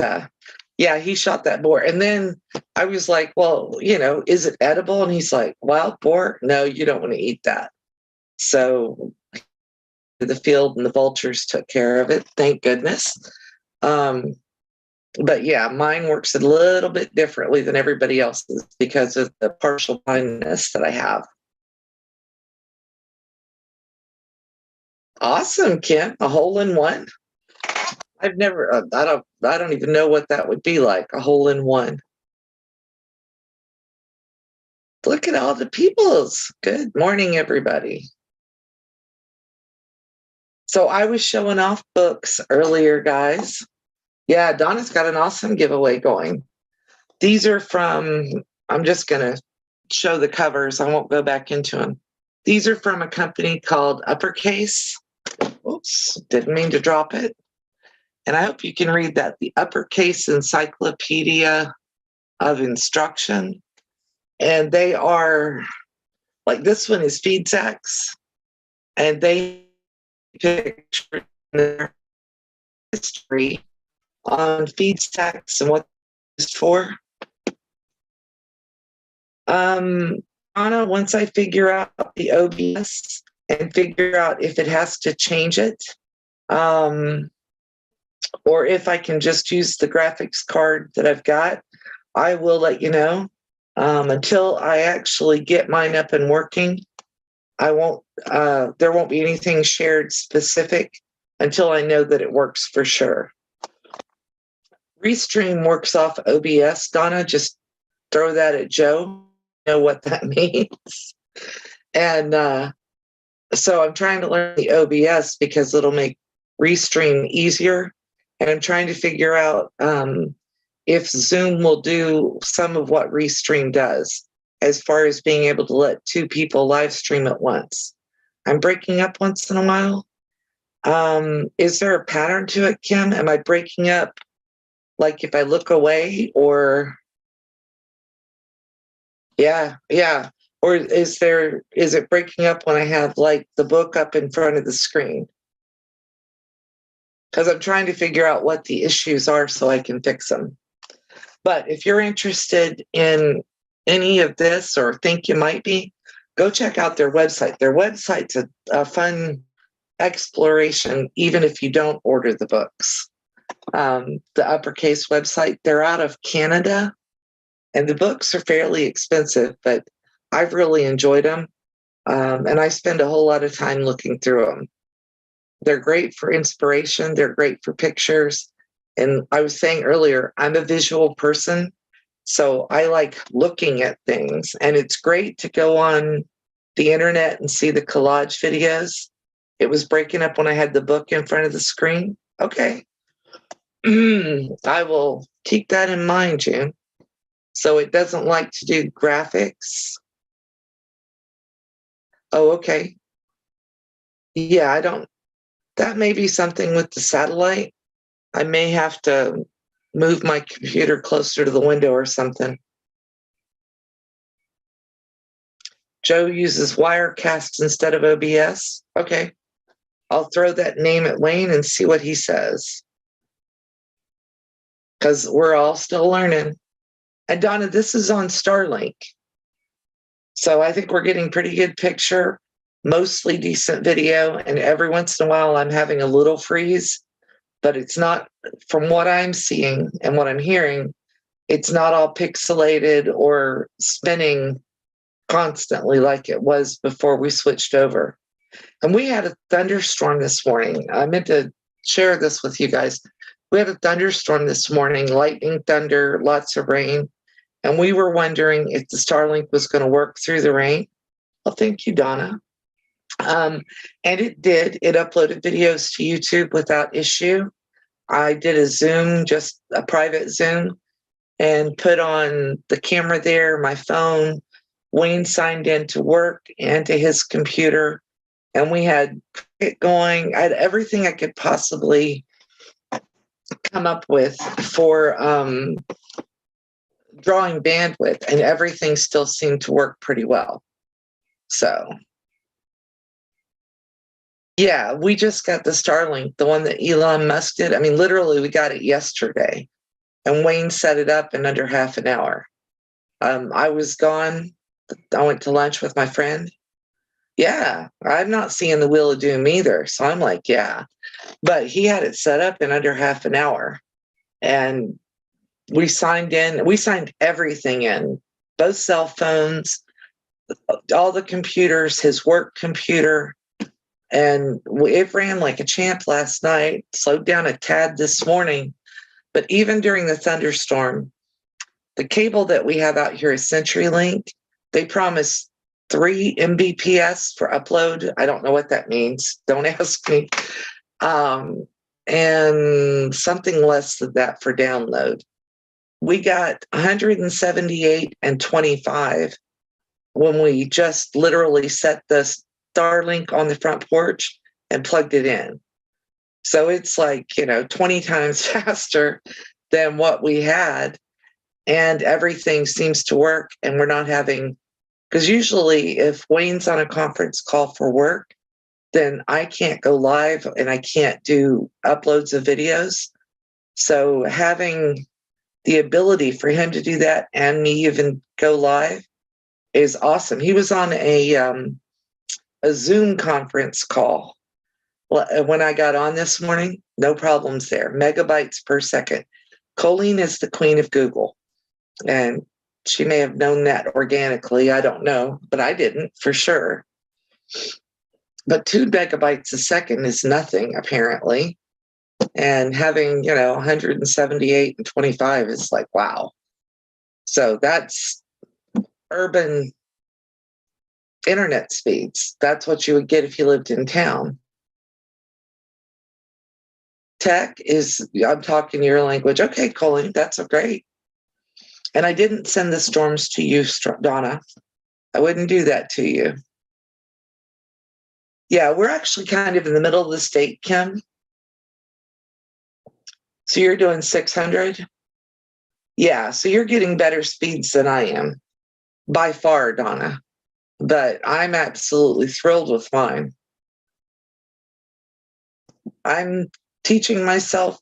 yeah, he shot that boar. And then I was like, well, is it edible? And he's like, wild boar? No, you don't want to eat that. So the field and the vultures took care of it. Thank goodness. Um, but yeah, mine works a little bit differently than everybody else's because of the partial blindness that I have. Awesome, Kim. A hole in one. I've never. I don't even know what that would be like. A hole in one. Look at all the peoples. Good morning, everybody. So I was showing off books earlier, guys. Yeah, Donna's got an awesome giveaway going. These are from. I'm just gonna show the covers. I won't go back into them. These are from a company called Uppercase. Oops, didn't mean to drop it. And I hope you can read that. The Uppercase Encyclopedia of Instruction. And they are, like this one is feed sacks. And they picture their history on feed sacks and what it's for. Anna, once I figure out the OBS and figure out if it has to change it, or if I can just use the graphics card that I've got, I will let you know. Until I actually get mine up and working, there won't be anything shared specific until I know that it works for sure. Restream works off OBS. Donna, just throw that at Joe. Know what that means. And so I'm trying to learn the OBS because it'll make Restream easier. And I'm trying to figure out if Zoom will do some of what Restream does as far as being able to let two people live stream at once. I'm breaking up once in a while. Is there a pattern to it, Kim? Am I breaking up like if I look away or? Yeah. Or is it breaking up when I have like the book up in front of the screen? Because I'm trying to figure out what the issues are so I can fix them. But if you're interested in any of this or think you might be, go check out their website. Their website's a fun exploration, even if you don't order the books. The Uppercase website, they're out of Canada, and the books are fairly expensive, but I've really enjoyed them. And I spend a whole lot of time looking through them. They're great for inspiration. They're great for pictures. And I was saying earlier, I'm a visual person, so I like looking at things. And it's great to go on the internet and see the collage videos. It was breaking up when I had the book in front of the screen. Okay. I will keep that in mind, June. So it doesn't like to do graphics. Oh, okay. Yeah, that may be something with the satellite. I may have to move my computer closer to the window or something. Joe uses Wirecast instead of OBS. Okay. I'll throw that name at Wayne and see what he says. Because we're all still learning. And Donna, this is on Starlink. So I think we're getting pretty good picture, mostly decent video. And every once in a while, I'm having a little freeze. But it's not, from what I'm seeing and what I'm hearing, it's not all pixelated or spinning constantly like it was before we switched over. And we had a thunderstorm this morning. I meant to share this with you guys. We had a thunderstorm this morning, lightning, thunder, lots of rain. And we were wondering if the Starlink was going to work through the rain. Well, thank you, Donna. And it did. It uploaded videos to YouTube without issue. I did a Zoom, just a private Zoom, and put on the camera there, my phone. Wayne signed in to work and to his computer, and we had it going. I had everything I could possibly come up with for drawing bandwidth, and everything still seemed to work pretty well. So, yeah, we just got the Starlink, the one that Elon Musk did. I mean, literally, we got it yesterday, and Wayne set it up in under half an hour. I was gone. I went to lunch with my friend. Yeah, I'm not seeing the Wheel of Doom either. So I'm like, yeah. But he had it set up in under half an hour. And we signed everything in, both cell phones, all the computers, his work computer. And it ran like a champ last night, slowed down a tad this morning. But even during the thunderstorm, the cable that we have out here is CenturyLink. They promised 3 Mbps for upload. I don't know what that means. Don't ask me. And something less than that for download. We got 178 and 25 when we just literally set the Starlink on the front porch and plugged it in. So it's like, 20 times faster than what we had. And everything seems to work. And we're not having, because usually if Wayne's on a conference call for work, then I can't go live and I can't do uploads of videos. So having the ability for him to do that and me even go live is awesome. He was on a Zoom conference call when I got on this morning. No problems there. Megabytes per second. Colleen is the queen of Google, and she may have known that organically. I don't know, but I didn't for sure. But 2 megabytes a second is nothing, apparently. And having, 178 and 25 is like, wow. So that's urban internet speeds. That's what you would get if you lived in town. Tech is, I'm talking your language. Okay, Colleen, that's great. And I didn't send the storms to you, Donna. I wouldn't do that to you. Yeah, we're actually kind of in the middle of the state, Kim. So you're doing 600? Yeah, so you're getting better speeds than I am, by far, Donna. But I'm absolutely thrilled with mine. I'm teaching myself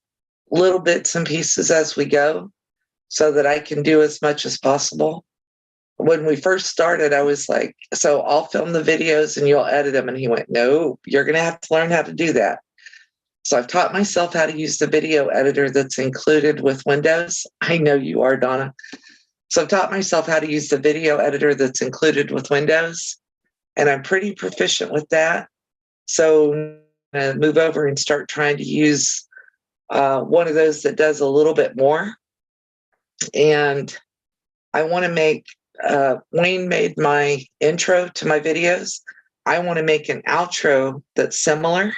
little bits and pieces as we go so that I can do as much as possible. When we first started, I was like, so I'll film the videos and you'll edit them. And he went, no, you're going to have to learn how to do that. So I've taught myself how to use the video editor that's included with Windows. I know you are, Donna. So I've taught myself how to use the video editor that's included with Windows. And I'm pretty proficient with that. So I'm going to move over and start trying to use one of those that does a little bit more. And I want to make, Wayne made my intro to my videos. I want to make an outro that's similar.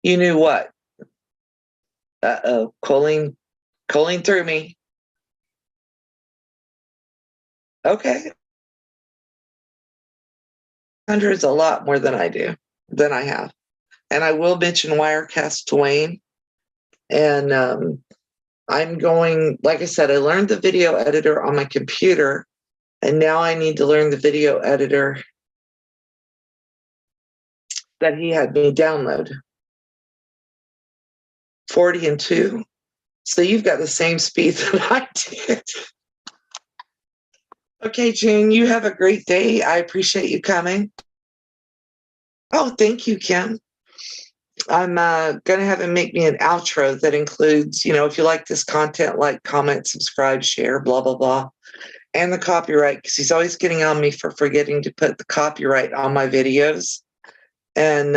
You knew what? Colleen threw me. Okay. 100 is a lot more than I have. And I will mention Wirecast to Wayne. And I'm going, like I said, I learned the video editor on my computer, and now I need to learn the video editor that he had me download. 40 and 2. So you've got the same speed that I did. Okay, Jane, you have a great day. I appreciate you coming. Oh, thank you, Kim. I'm going to have him make me an outro that includes, if you like this content, like, comment, subscribe, share, blah, blah, blah. And the copyright, because he's always getting on me for forgetting to put the copyright on my videos. And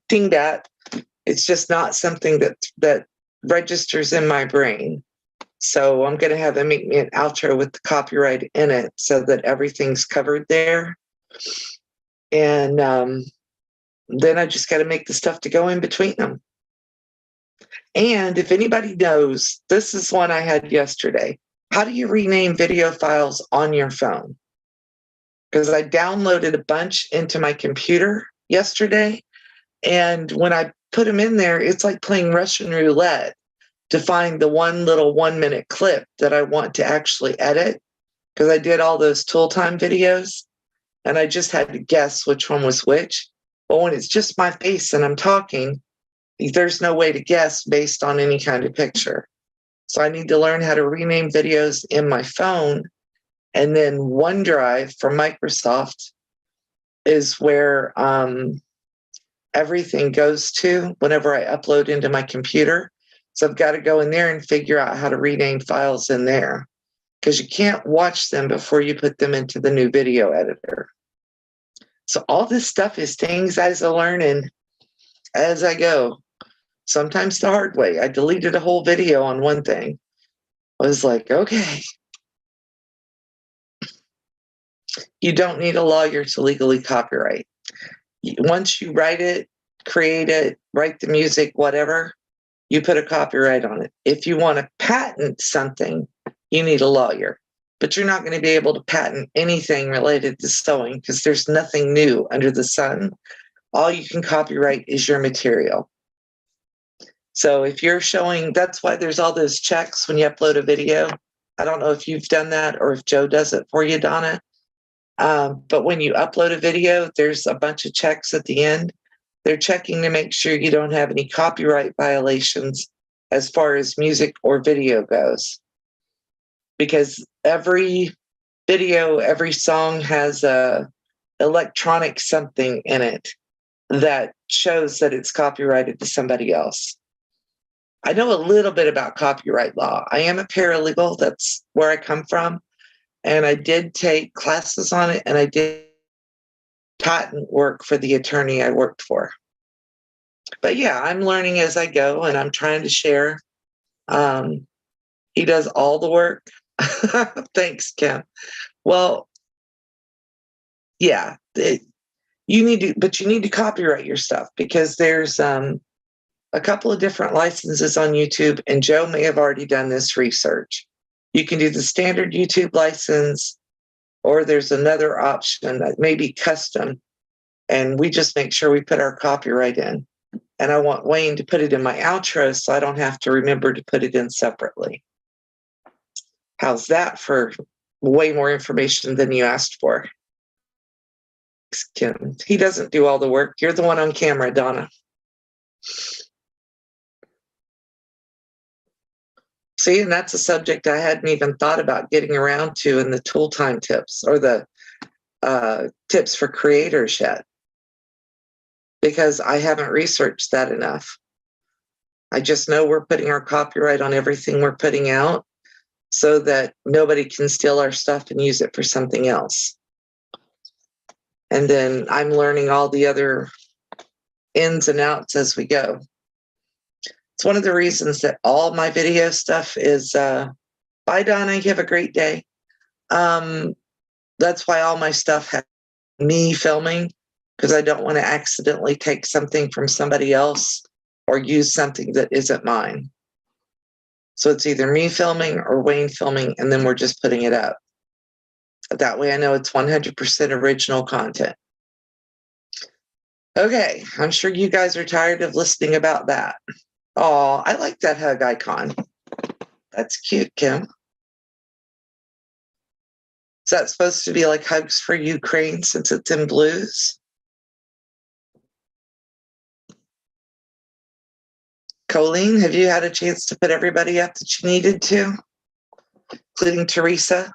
ding that. It's just not something that registers in my brain. So I'm going to have him make me an outro with the copyright in it so that everything's covered there. And then I just got to make the stuff to go in between them. And if anybody knows, this is one I had yesterday. How do you rename video files on your phone? Because I downloaded a bunch into my computer yesterday, And when I put them in there, it's like playing Russian roulette to find the one little 1-minute clip that I want to actually edit, because I did all those tool time videos and I just had to guess which one was which. But when it's just my face and I'm talking, there's no way to guess based on any kind of picture. So I need to learn how to rename videos in my phone. And then OneDrive from Microsoft is where everything goes to whenever I upload into my computer. So I've got to go in there and figure out how to rename files in there, because you can't watch them before you put them into the new video editor. So all this stuff is things as I'm learning as I go. Sometimes the hard way. I deleted a whole video on one thing. I was like, okay. You don't need a lawyer to legally copyright. Once you write it, create it, write the music, whatever, you put a copyright on it. If you want to patent something, you need a lawyer. But you're not going to be able to patent anything related to sewing because there's nothing new under the sun. All you can copyright is your material. So if you're showing, that's why there's all those checks when you upload a video. I don't know if you've done that or if Joe does it for you, Donna. But when you upload a video, there's a bunch of checks at the end. They're checking to make sure you don't have any copyright violations as far as music or video goes. Because every video, every song has a electronic something in it that shows that it's copyrighted to somebody else. I know a little bit about copyright law. I am a paralegal. That's where I come from. And I did take classes on it, and I did patent work for the attorney I worked for. But yeah, I'm learning as I go, and I'm trying to share. He does all the work. Thanks, Kim. Well, yeah, you need to copyright your stuff, because there's a couple of different licenses on YouTube, and Joe may have already done this research. You can do the standard YouTube license, or there's another option that may be custom, and we just make sure we put our copyright in. And I want Wayne to put it in my outro so I don't have to remember to put it in separately. How's that for way more information than you asked for? Kim, he doesn't do all the work. You're the one on camera, Donna. See, and that's a subject I hadn't even thought about getting around to in the tool time tips or the tips for creators yet, because I haven't researched that enough. I just know we're putting our copyright on everything we're putting out so that nobody can steal our stuff and use it for something else. And then I'm learning all the other ins and outs as we go. It's one of the reasons that all my video stuff is, bye, Donna, you have a great day. That's why all my stuff has me filming, because I don't want to accidentally take something from somebody else or use something that isn't mine. So it's either me filming or Wayne filming, and then we're just putting it up. That way I know it's 100% original content. Okay, I'm sure you guys are tired of listening about that. Oh, I like that hug icon. That's cute, Kim. Is that supposed to be like Hugs for Ukraine since it's in blues? Colleen, have you had a chance to put everybody up that you needed to, including Teresa?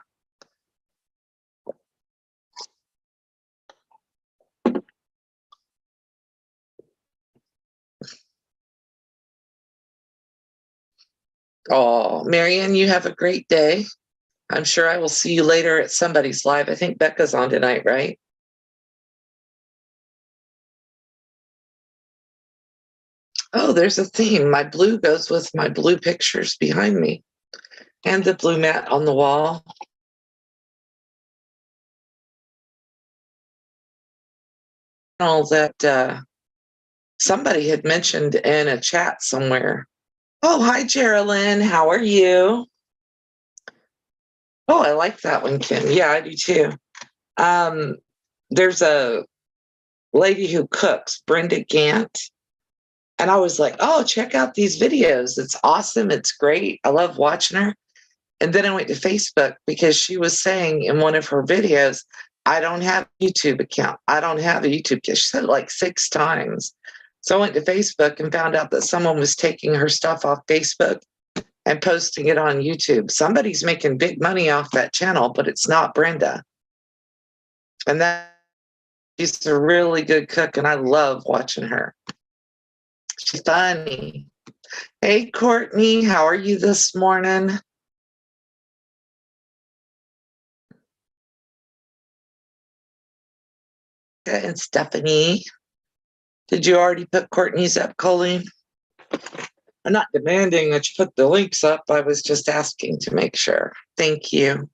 Oh, Marianne, you have a great day. I'm sure I will see you later at somebody's live. I think Becca's on tonight, right? Oh, there's a theme. My blue goes with my blue pictures behind me and the blue mat on the wall. All that somebody had mentioned in a chat somewhere. Oh, hi, Geraldine. How are you? Oh, I like that one, Kim. Yeah, I do too. There's a lady who cooks, Brenda Gant. And I was like, oh, check out these videos. It's awesome. It's great. I love watching her. And then I went to Facebook because she was saying in one of her videos, I don't have a YouTube account. I don't have a YouTube account. She said it like 6 times. So I went to Facebook and found out that someone was taking her stuff off Facebook and posting it on YouTube. Somebody's making big money off that channel, but it's not Brenda. And that she's a really good cook, and I love watching her. She's funny. Hey, Courtney, how are you this morning? And Stephanie, did you already put Courtney's up, Colleen? I'm not demanding that you put the links up. I was just asking to make sure. Thank you.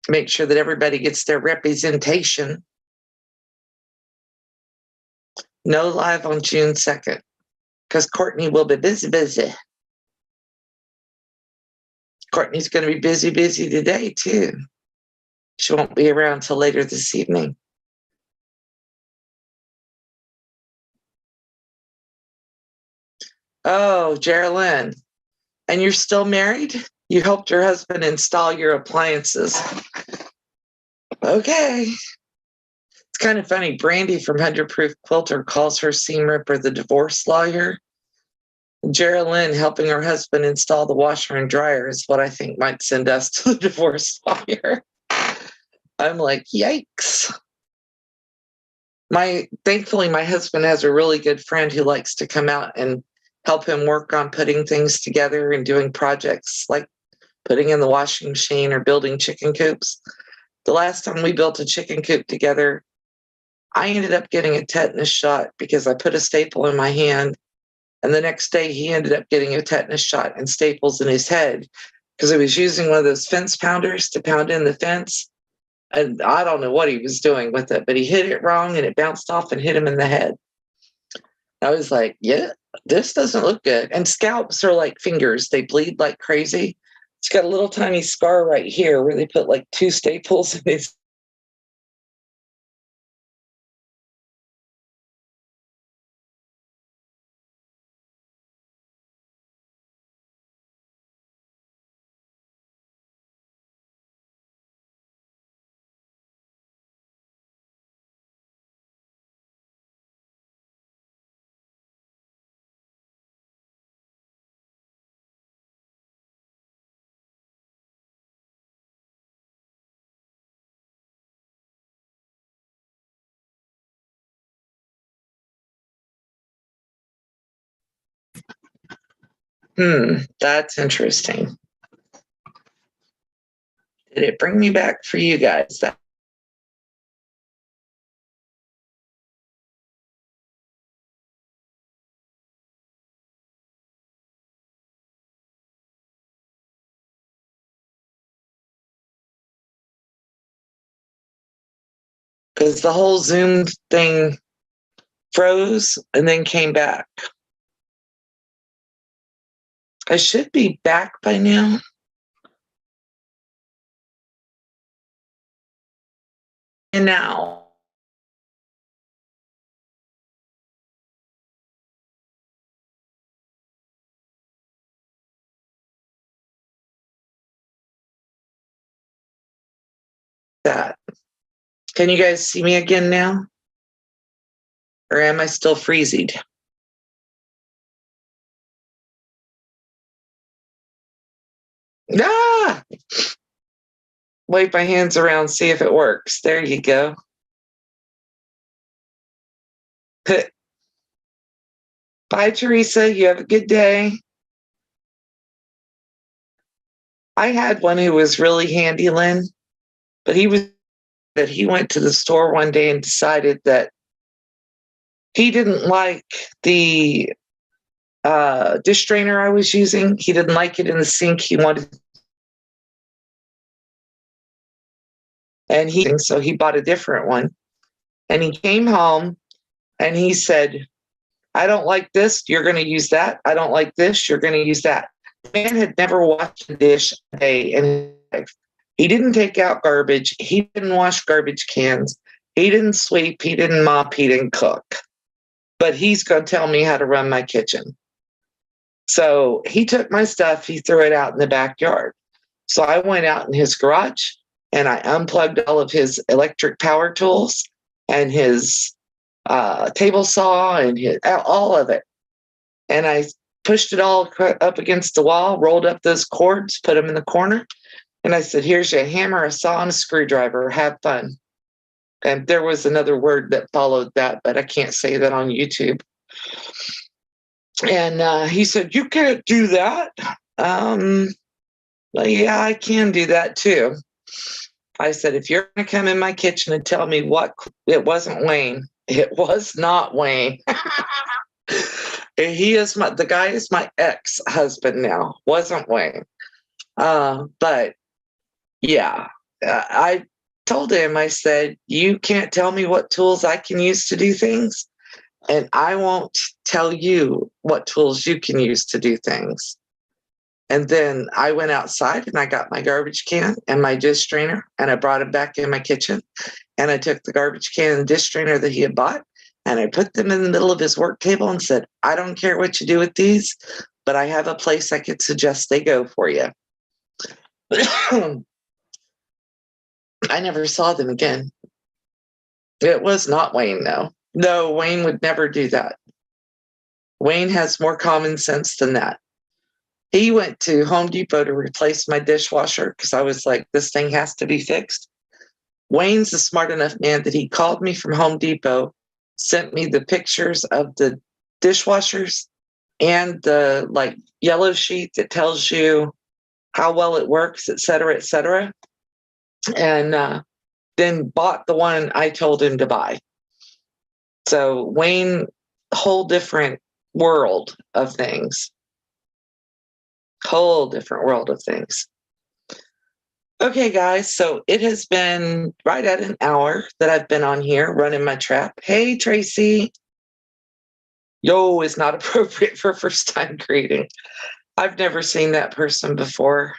Make sure that everybody gets their representation. No live on June 2nd because Courtney will be busy. Courtney's going to be busy today too. She won't be around till later this evening. Oh, Geraldine. And you're still married? You helped your husband install your appliances. Okay. It's kind of funny. Brandy from 100 Proof Quilter calls her seam ripper the divorce lawyer. Geraldine helping her husband install the washer and dryer is what I think might send us to the divorce lawyer. I'm like, yikes. Thankfully, my husband has a really good friend who likes to come out and help him work on putting things together and doing projects like putting in the washing machine or building chicken coops. The last time we built a chicken coop together, I ended up getting a tetanus shot because I put a staple in my hand. And the next day he ended up getting a tetanus shot and staples in his head because he was using one of those fence pounders to pound in the fence. And I don't know what he was doing with it, but he hit it wrong and it bounced off and hit him in the head. I was like, yeah, this doesn't look good. And scalps are like fingers. They bleed like crazy. It's got a little tiny scar right here where they put like 2 staples in his. That's interesting. Did it bring me back for you guys? Because the whole Zoom thing froze and then came back. I should be back by now. And now. That. Can you guys see me again now? Or am I still freezied? Ah! Wave my hands around, see if it works. There you go. Bye, Teresa. You have a good day. I had one who was really handy, Lynn, but he went to the store one day and decided that he didn't like the dish drainer I was using. He didn't like it in the sink. He wanted, so he bought a different one. And he came home and he said, I don't like this. You're going to use that. I don't like this. You're going to use that. The man had never washed a dish a day in his life. He didn't take out garbage. He didn't wash garbage cans. He didn't sweep, he didn't mop, he didn't cook, but he's going to tell me how to run my kitchen. So he took my stuff, he threw it out in the backyard. So I went out in his garage and I unplugged all of his electric power tools and his table saw and all of it. And I pushed it all up against the wall, rolled up those cords, put them in the corner. And I said, here's your hammer, a saw, and a screwdriver. Have fun. And there was another word that followed that, but I can't say that on YouTube. And he said, you can't do that. Well, yeah, I can do that too. I said, if you're going to come in my kitchen and tell me what, it wasn't Wayne. It was not Wayne. The guy is my ex-husband now. Wasn't Wayne. But yeah, I told him, I said, you can't tell me what tools I can use to do things, and I won't tell you what tools you can use to do things. And then I went outside and I got my garbage can and my dish strainer, and I brought it back in my kitchen. And I took the garbage can and dish strainer that he had bought, and I put them in the middle of his work table and said, I don't care what you do with these, but I have a place I could suggest they go for you. I never saw them again. It was not Wayne, though. No, Wayne would never do that. Wayne has more common sense than that. He went to Home Depot to replace my dishwasher because I was like, this thing has to be fixed. Wayne's a smart enough man that he called me from Home Depot, sent me the pictures of the dishwashers and the like yellow sheet that tells you how well it works, et cetera, and then bought the one I told him to buy. So Wayne, whole different world of things. Whole different world of things. Okay, guys, so it has been right at an hour that I've been on here running my trap. Hey, Tracy. Yo is not appropriate for first-time greeting. I've never seen that person before.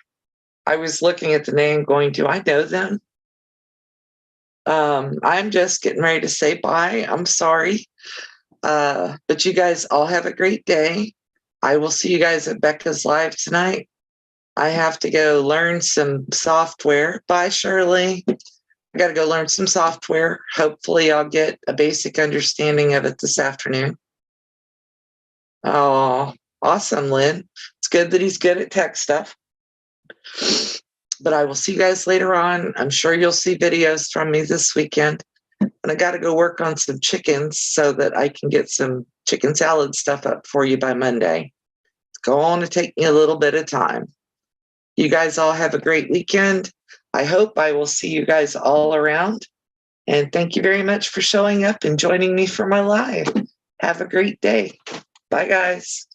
I was looking at the name going, do I know them? I'm just getting ready to say bye. I'm sorry. But you guys all have a great day. I will see you guys at Becca's Live tonight. I have to go learn some software. Bye, Shirley. I got to go learn some software. Hopefully I'll get a basic understanding of it this afternoon. Oh, awesome, Lynn. It's good that he's good at tech stuff. But I will see you guys later on. I'm sure you'll see videos from me this weekend. And I got to go work on some chickens so that I can get some chicken salad stuff up for you by Monday. It's going to take me a little bit of time. You guys all have a great weekend. I hope I will see you guys all around. And thank you very much for showing up and joining me for my live. Have a great day. Bye, guys.